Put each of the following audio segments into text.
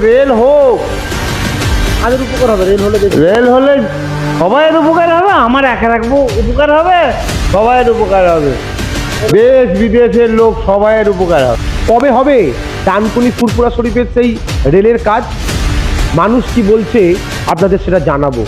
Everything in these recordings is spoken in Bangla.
রেল হোক, কাদের উপকার হবে রেল হলে? রেল হলে সবাইয়ের উপকার হবে, আমার একা রাখবো উপকার হবে, সবাইয়ের উপকার হবে, দেশ বিদেশের লোক সবাইয়ের উপকার হবে। কবে হবে ডানকুনি ফুরফুরা শরীফের সেই রেলের কাজ? মানুষ কি বলছে আপনাদের সেটা জানাবো।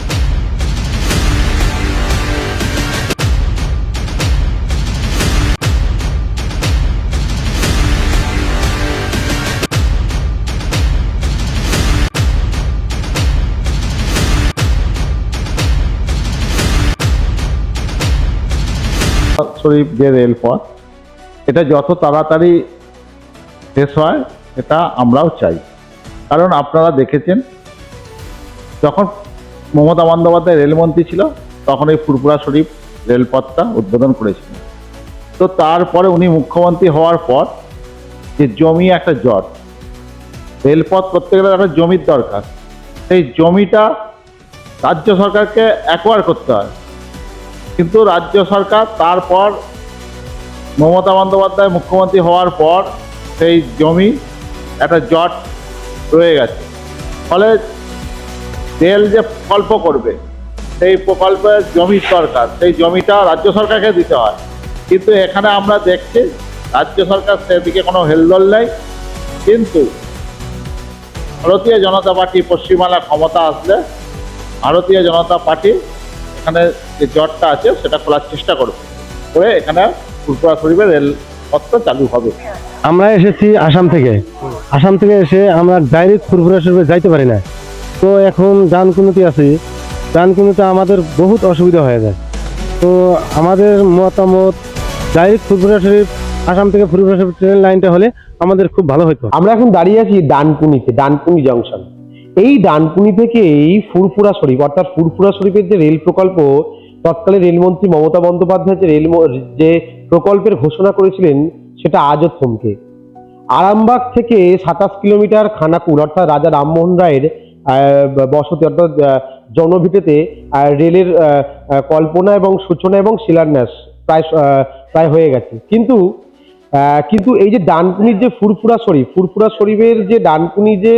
শরীফ যে রেলপথ, এটা যত তাড়াতাড়ি শেষ হয় এটা আমরাও চাই। কারণ আপনারা দেখেছেন যখন মমতা বন্দ্যোপাধ্যায় রেলমন্ত্রী ছিল তখন এই ফুরফুরা শরীফ রেলপথটা উদ্বোধন করেছিলেন। তো তারপরে উনি মুখ্যমন্ত্রী হওয়ার পর যে জমি একটা জট, রেলপথ করতে গেলে একটা জমির দরকার, সেই জমিটা রাজ্য সরকারকে অ্যাকোয়ার করতে হয়। কিন্তু রাজ্য সরকার তারপর মমতা বন্দ্যোপাধ্যায় মুখ্যমন্ত্রী হওয়ার পর সেই জমি একটা জট রয়ে গেছে। ফলে রেল যে প্রকল্প করবে সেই প্রকল্পের জমির দরকার, সেই জমিটা রাজ্য সরকারকে দিতে হয়। কিন্তু এখানে আমরা দেখছি রাজ্য সরকার সেদিকে কোনো হেলদোল নেই। কিন্তু ভারতীয় জনতা পার্টি পশ্চিমবাংলা ক্ষমতা আসলে ভারতীয় জনতা পার্টি এখানে যে জটটা আছে সেটা খোলার চেষ্টা করবে, করে এখানে ফুরফুরা শরীফের রেলপথটা চালু হবে। আমরা এসেছি আসাম থেকে এসে আমরা ডাইরেক্ট ফুরফুরা শরীফে যাইতে পারি না। তো এখন ডানকুনিতে আছি, ডানকুনিতে আমাদের বহুত অসুবিধা হয়ে যায়। তো আমাদের মতামত ডাইরেক্ট ফুরফুরা শরীফ, আসাম থেকে ফুরফুরা শরীফ ট্রেন লাইনটা হলে আমাদের খুব ভালো হতো। আমরা এখন দাঁড়িয়ে আছি ডানকুনিতে, ডানকুনি জংশন। এই ডানকুনি থেকে এই ফুরফুরা শরীফ অর্থাৎ ফুরফুরা শরীফের যে রেল প্রকল্প, তৎকালীন রেলমন্ত্রী মমতা বন্দ্যোপাধ্যায় যে প্রকল্পের ঘোষণা করেছিলেন সেটা আজও থমকে। আরামবাগ থেকে 27 কিলোমিটার খানাকুল অর্থাৎ রাজা রামমোহন রায়ের বসতি অর্থাৎ জনভিটেতে রেলের কল্পনা এবং সূচনা এবং শিলান্যাস প্রায় হয়ে গেছে। কিন্তু এই যে ডানকুনির যে ফুরফুরা শরীফের যে ডানকুনি যে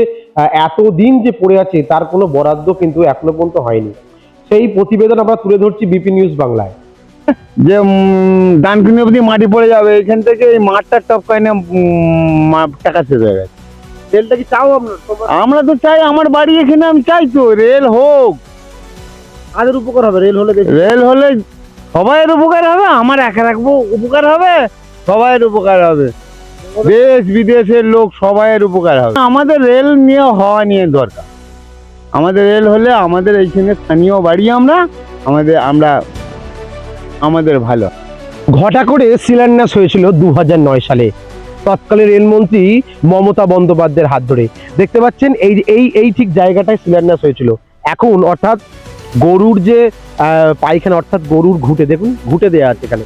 এতদিন যে পড়ে আছে তার কোনো বরাদ্দ কিন্তু এখনো পর্যন্ত হয়নি। সেই প্রতিবেদন আমরা তুলে ধরছি বিপি নিউজ বাংলায়। যে ডানকুনি অবধি মাটি পড়ে যাবে, এখান থেকে এই মাঠটা টপকায় না টাকা শেষ হয়ে গেছে। রেলটা কি চাও আমরা তো চাই, আমার বাড়ি এখানে, আমি চাই তো রেল হোক। কাদের উপকার হবে রেল হলে? রেল হলে সবাইয়ের উপকার হবে, আমার একা রাখবো উপকার হবে, সবাইয়ের উপকার হবে, দেশ বিদেশের লোক সবাইয়ের উপকার হবে। আমাদের রেল নিয়ে হওয়া নিয়ে দরকার, আমাদের রেল হলে আমাদের এইখানে স্থানীয় বাড়ি, আমাদের ভালো। ঘটা করে শিলান্যাস হয়েছিল 2009 সালে তৎকালীন রেলমন্ত্রী মমতা বন্দ্যোপাধ্যায়ের হাত ধরে। দেখতে পাচ্ছেন এই ঠিক জায়গাটায় শিলান্যাস হয়েছিল। এখন অর্থাৎ গরুর যে পায়খানা অর্থাৎ গরুর ঘুঁটে, দেখুন ঘুঁটে দেওয়া আছে এখানে,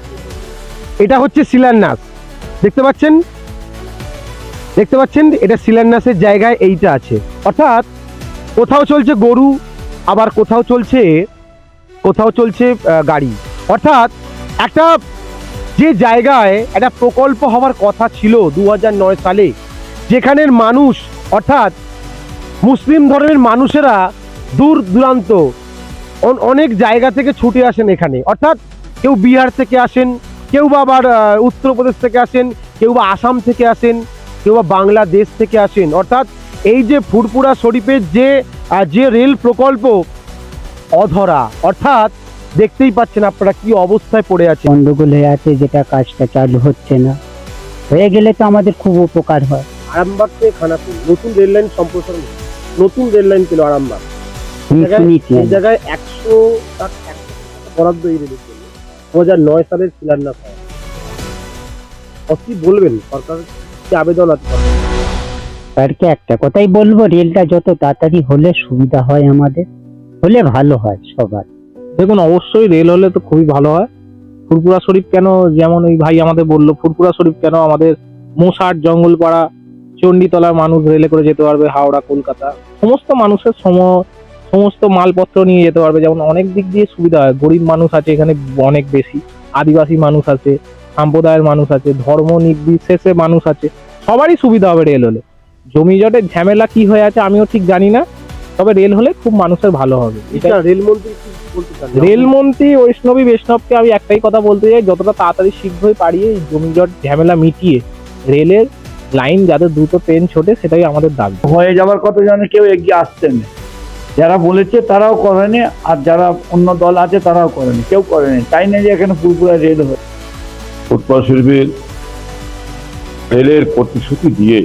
এটা হচ্ছে শিলান্যাস। দেখতে পাচ্ছেন এটা শিলান্যাসের জায়গায় এইটা আছে। অর্থাৎ কোথাও চলছে গরু, আবার কোথাও চলছে গাড়ি। অর্থাৎ একটা যে জায়গায় একটা প্রকল্প হওয়ার কথা ছিল 2009 সালে, যেখানের মানুষ অর্থাৎ মুসলিম ধর্মের মানুষেরা দূর দূরান্ত অনেক জায়গা থেকে ছুটে আসেন এখানে। অর্থাৎ কেউ বিহার থেকে আসেন, কেউ বা আবার উত্তরপ্রদেশ থেকে আসেন, কেউ বা আসাম থেকে আসেন, কেউ বা বাংলাদেশ থেকে আসেন। অর্থাৎ এই যে ফুরফুরা শরীফের যে রেল প্রকল্প অধরা, অর্থাৎ দেখতেই পাচ্ছেন আপনারা কি অবস্থায় পড়ে আছে, গন্ডগোল হয়ে আছে, যেটা কাজটা চালু হচ্ছে না। হয়ে গেলে তো আমাদের খুব উপকার হয়। আরামবাগ থেকে খানাকুল নতুন রেল লাইন সম্প্রসারণ, নতুন রেল লাইন ছিল আরামবাগ, এই জায়গায় 100 বরাদ্দ এই রেলের জন্য 2009 সালের শিলান্যাস হয়। কি বলবেন, সরকার কি আবেদন আছে? স্যারকে একটা কথাই বলবো, রেলটা যত তাড়াতাড়ি হলে সুবিধা হয়, আমাদের হলে ভালো হয় সবার। দেখুন, অবশ্যই রেল হলে তো খুবই ভালো হয়। ফুরফুরা শরীফ কেন, যেমন ওই ভাই আমাদের বললো, ফুরফুরা শরীফ কেন, আমাদের মোসাট, জঙ্গলপাড়া, চণ্ডীতলার মানুষ রেলে করে যেতে পারবে, হাওড়া, কলকাতা, সমস্ত মানুষের সমস্ত মালপত্র নিয়ে যেতে পারবে। যেমন অনেক দিক দিয়ে সুবিধা হয়। গরিব মানুষ আছে এখানে অনেক বেশি, আদিবাসী মানুষ আছে, সম্প্রদায়ের মানুষ আছে, ধর্ম নির্বিশেষে মানুষ আছে, সবারই সুবিধা হবে রেল হলে। জমি জটের ঝামেলা কি হয়ে আছে আমিও ঠিক জানি না, তবে রেল হলে খুব মানুষের ভালো হবে। এটা রেলমন্ত্রী কি বলতে চান? রেলমন্ত্রী বৈষ্ণবকে আমি একটাই কথা বলতে চাই, যতটা তাড়াতাড়ি শীঘ্রই পারিয়ে এই জমি জট ঝামেলা মিটিয়ে রেলের লাইন যাতে দ্রুত ট্রেন ছোটে, সেটাই আমাদের দাবি। হয়ে যাওয়ার কথা যেন কেউ এগিয়ে আসছেন না। যারা বলেছে তারাও করেনি, আর যারা অন্য দল আছে তারাও করেনি, কেউ করেনি। তাই না যে এখানে পুরোপুরা রেল হয়। ফুটবল শিল্পের রেলের প্রতিশ্রুতি দিয়ে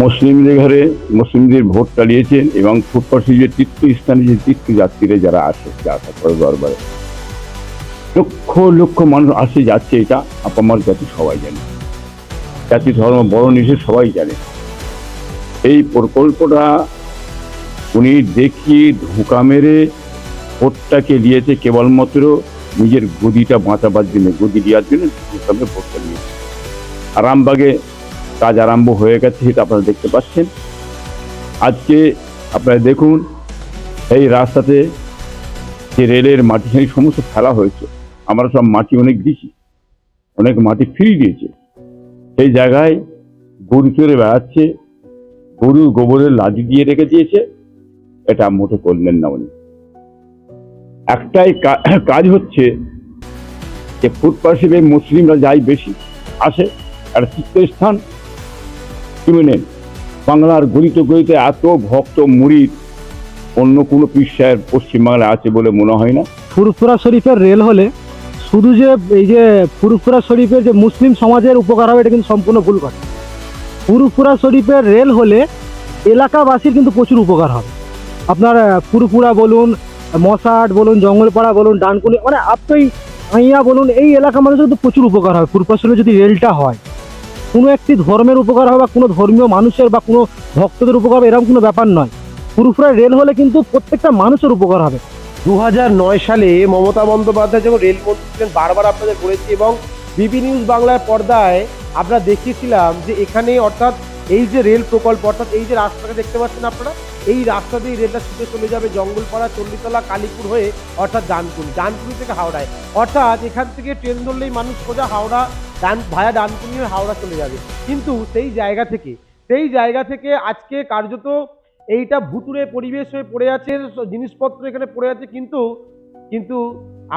মুসলিমদের ঘরে মুসলিমদের ভোট চালিয়েছেন, এবং ফুটবল শিল্পের তীর্থস্থানে যে তীর্থযাত্রীরা যারা আসে, আশা করে দরবারে লক্ষ লক্ষ মানুষ আসে যাচ্ছে, এটা আপামার জাতি সবাই জানে, জাতি ধর্ম বড় নিষেধ সবাই জানে। এই প্রকল্পটা উনি দেখিয়ে ধোঁকা মেরে ভোটটাকে নিয়েছে কেবলমাত্র নিজের গদিটা বাঁচাবার জন্য, গদি দেওয়ার জন্য ভোটটা নিয়েছে। আরামবাগে কাজ আরম্ভ হয়ে গেছে, সেটা আপনারা দেখতে পাচ্ছেন। আজকে আপনারা দেখুন এই রাস্তাতে যে রেলের মাটি সেই সমস্ত ফেলা হয়েছে, আমরা সব মাটি অনেক দিয়েছি, অনেক মাটি ফিরিয়ে দিয়েছে। সেই জায়গায় গরু চড়ে বেড়াচ্ছে, গরু গোবরের লাঠি দিয়ে রেখে দিয়েছে, এটা মোটে করলেন না উনি। একটাই কাজ হচ্ছে যে ফুটপাথে মুসলিমরা যাই বেশি আসে, একটা তীর্থস্থান কিনে নেন। বাংলার গলিতে গলিতে এত ভক্ত মুরিদ অন্য কোনো পীর সাহেব পশ্চিমবাংলায় আছে বলে মনে হয় না। ফুরফুরা শরীফের রেল হলে শুধু যে এই যে ফুরফুরা শরীফের যে মুসলিম সমাজের উপকার হবে, এটা কিন্তু সম্পূর্ণ ভুল কথা। ফুরফুরা শরীফের রেল হলে এলাকাবাসীর কিন্তু প্রচুর উপকার হবে। আপনার ফুরফুরা বলুন, মশাট বলুন, জঙ্গলপাড়া বলুন, ডানকুনি, মানে আপনি আইয়া বলুন, এই এলাকার মানুষের কিন্তু প্রচুর উপকার হবে। ফুরফুরা শরীফে যদি রেলটা হয়, কোনো একটি ধর্মের উপকার হবে বা কোনো ধর্মীয় মানুষের বা কোনো ভক্তদের উপকার হবে, এরকম কোনো ব্যাপার নয়। ফুরফুরা রেল হলে কিন্তু প্রত্যেকটা মানুষের উপকার হবে। 2009 সালে মমতা বন্দ্যোপাধ্যায় যখন রেলমন্ত্রী ছিলেন, বারবার আপনাদের বলেছি এবং বিবি নিউজ বাংলার পর্দায় আমরা দেখিয়েছিলাম যে এখানে অর্থাৎ এই যে রেল প্রকল্প, অর্থাৎ এই যে রাস্তাটা দেখতে পাচ্ছেন আপনারা, এই রাস্তা দিয়ে রেলটা ছুটে চলে যাবে জঙ্গলপাড়া, চণ্ডীতলা, কালীপুর হয়ে অর্থাৎ ডানকুনি থেকে হাওড়ায়। অর্থাৎ এখান থেকে ট্রেন ধরলেই মানুষ সোজা হাওড়া ভায়া ডানকুনি হয়ে হাওড়া চলে যাবে। কিন্তু সেই জায়গা থেকে আজকে কার্যত এইটা ভুতুড়ে পরিবেশ হয়ে পড়ে আছে, জিনিসপত্র এখানে পড়ে আছে। কিন্তু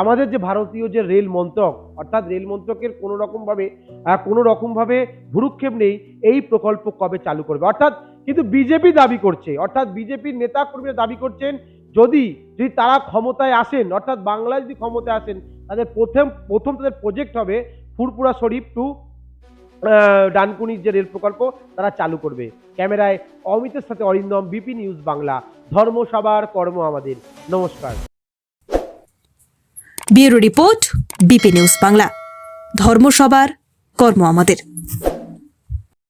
আমাদের যে ভারতীয় যে রেল মন্ত্রক, অর্থাৎ রেল মন্ত্রকের কোনো রকমভাবে ভ্রুক্ষেপ নেই এই প্রকল্প কবে চালু করবে। অর্থাৎ কিন্তু বিজেপি দাবি করছে, অর্থাৎ বিজেপির নেতা কর্মীরা দাবি করছেন যদি তারা ক্ষমতায় আসেন, অর্থাৎ বাংলায় যদি ক্ষমতায় আসেন, তাদের প্রথম তাদের প্রজেক্ট হবে ফুরফুরা শরীফ টু ডানকুনির যে রেল প্রকল্প তারা চালু করবে। ক্যামেরায় অমিতের সাথে অরিন্দম, বিপি নিউজ বাংলা। ধর্ম সবার, কর্ম আমাদের। নমস্কার। Bureau report, BP news Bangla. ধর্ম সবার, কর্ম আমাদের।